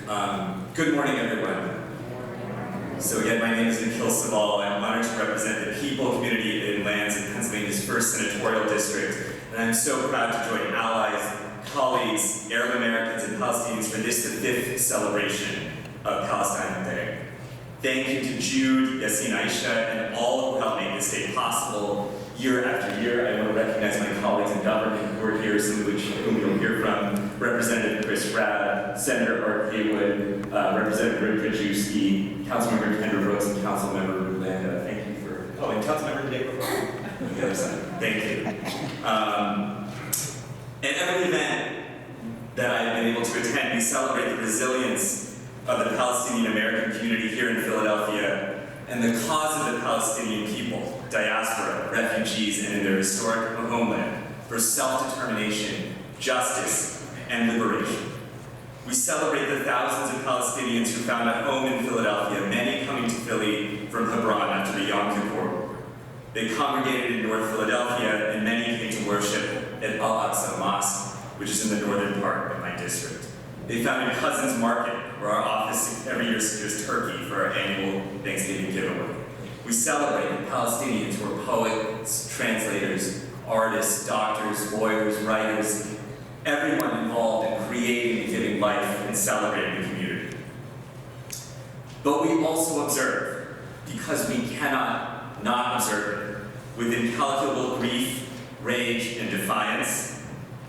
Good morning, everyone. So again, my name is Nikhil Saval. I'm honored to represent the people, community, and lands in Pennsylvania's 1st Senatorial District. And I'm so proud to join allies, colleagues, Arab Americans, and Palestinians for this, the 5th celebration of Palestine Day. Thank you to Jude, Yassine Aisha, and all who helped make this day possible year after year. I want to recognize my colleagues in government who are here, some of whom you'll hear from. Representative Chris Brad, Senator Art Haywood, Representative Rick Krajewski, Councilmember Kendra Brooks, and Councilmember Ruth Landa. Thank you for, and Councilmember Dave on the other side. Thank you. At every event that I've been able to attend, we celebrate the resilience of the Palestinian American community here in Philadelphia and the cause of the Palestinian people, diaspora, refugees, and in their historic homeland for self-determination, justice, and liberation. We celebrate the thousands of Palestinians who found a home in Philadelphia, many coming to Philly from Hebron after the Yom Kippur War. They congregated in North Philadelphia, and many came to worship at Al-Aqsa Mosque, which is in the northern part of my district. They found a Cousins Market, where our office every year secures turkey for our annual Thanksgiving giveaway. We celebrate the Palestinians who are poets, translators, artists, doctors, lawyers, writers, everyone involved in creating and giving life and celebrating the community. But we also observe, because we cannot not observe it, with incalculable grief, rage, and defiance,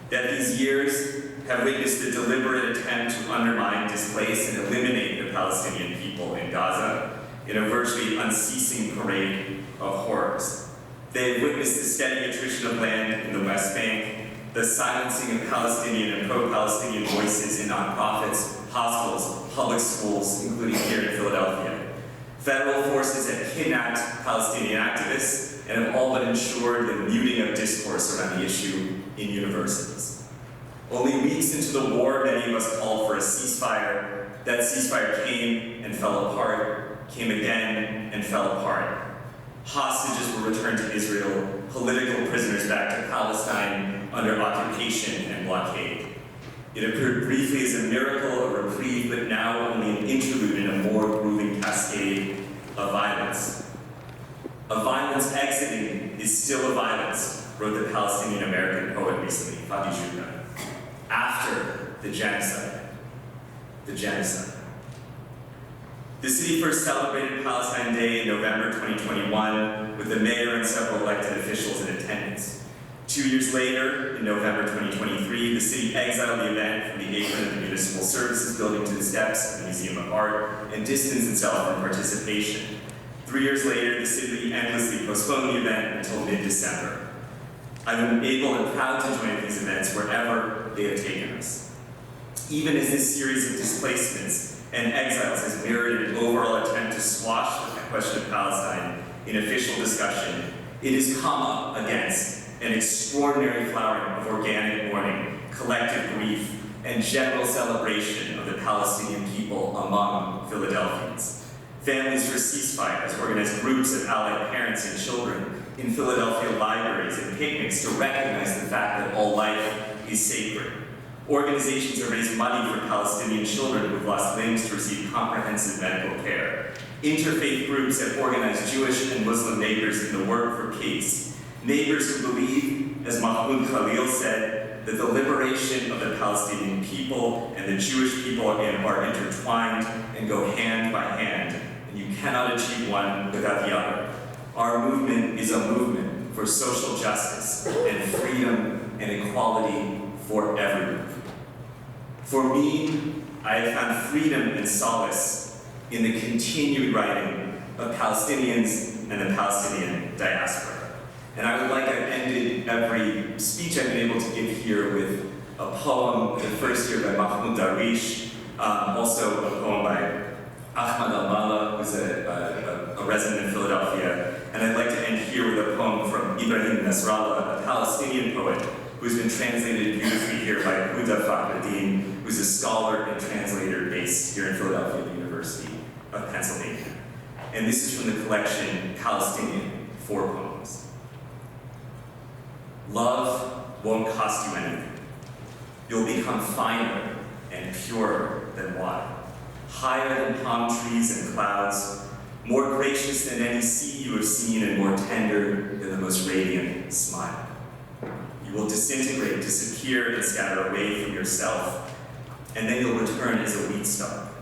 that these years have witnessed the deliberate attempt to undermine, displace, and eliminate the Palestinian people in Gaza in a virtually unceasing parade of horrors. They have witnessed the steady attrition of land in the West Bank, the silencing of Palestinian and pro-Palestinian voices in nonprofits, hospitals, public schools, including here in Philadelphia. Federal forces have kidnapped Palestinian activists and have all but ensured the muting of discourse around the issue in universities. Only weeks into the war, many of us called for a ceasefire. That ceasefire came and fell apart, came again and fell apart. Hostages were returned to Israel, political prisoners back to Palestine under occupation and blockade. It appeared briefly as a miracle, a reprieve, but now only an interlude in a more grueling cascade of violence. A violence exiting is still a violence, wrote the Palestinian American poet recently, Fadi Jouda. After the genocide. The genocide. The city first celebrated Palestine Day in November 2021 with the mayor and several elected officials in attendance. 2 years later, in November 2023, the city exiled the event from the apron of the Municipal Services Building to the steps of the Museum of Art and distanced itself from participation. 3 years later, the city endlessly postponed the event until mid-December. I've been able and proud to join these events wherever they have taken us. Even as this series of displacements and exiles has mirrored an overall attempt to squash the question of Palestine in official discussion, it has come up against an extraordinary flowering of organic mourning, collective grief, and general celebration of the Palestinian people among Philadelphians. Families for Ceasefires organized groups of allied parents and children in Philadelphia libraries and picnics to recognize the fact that all life is sacred. Organizations have raised money for Palestinian children who have lost limbs to receive comprehensive medical care. Interfaith groups have organized Jewish and Muslim neighbors in the work for peace. Neighbors who believe, as Mahmoud Khalil said, that the liberation of the Palestinian people and the Jewish people are intertwined and go hand by hand, and you cannot achieve one without the other. Our movement is a movement for social justice and freedom and equality for everyone. For me, I have found freedom and solace in the continued writing of Palestinians and the Palestinian diaspora. And I would like to have ended every speech I've been able to give here with a poem, the first here by Mahmoud Darwish, also a poem by Ahmad al-Mala, who's a resident in Philadelphia. And I'd like to end here with a poem from Ibrahim Nasrallah, a Palestinian poet who's been translated beautifully here by Huda Fakhreddin, who's a scholar and translator based here in Philadelphia at the University of Pennsylvania. And this is from the collection Palestinian 4 Poems. Love won't cost you anything. You'll become finer and purer than water. higher than palm trees and clouds, more gracious than any sea you have seen, and more tender than the most radiant smile. You will disintegrate, disappear, and scatter away from yourself, and then you'll return as a wheat stalk.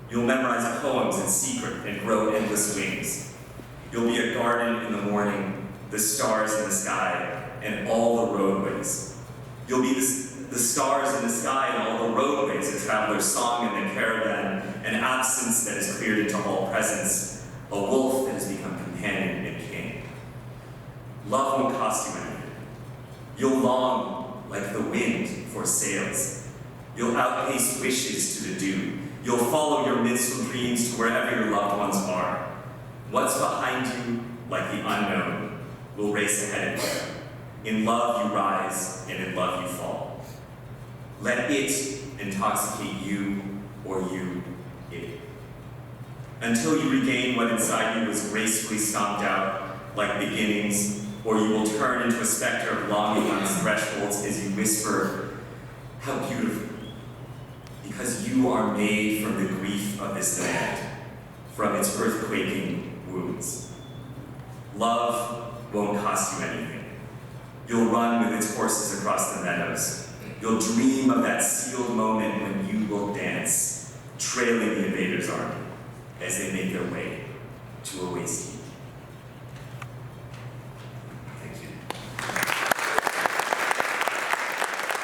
You'll memorize poems in secret and grow endless wings. You'll be a garden in the morning, the stars in the sky, and all the roadways. You'll be the stars in the sky and all the roadways, a traveler's song in the caravan, an absence that is cleared into all presence, a wolf that has become companion and king. Love won't cost you anything. You'll long like the wind for sails. You'll outpace wishes to the dew. You'll follow your minstrel dreams to wherever your loved ones are. What's behind you, like the unknown, will race ahead of you. In love you rise, and in love you fall. Let it intoxicate you, or you it. Until you regain what inside you was gracefully stomped out, like beginnings, or you will turn into a specter of longing on its thresholds as you whisper, how beautiful. Because you are made from the grief of this land, from its earthquaking wounds. Love won't cost you anything. You'll run with its horses across the meadows. You'll dream of that sealed moment when you will dance, trailing the invaders' army as they make their way to a waste heap.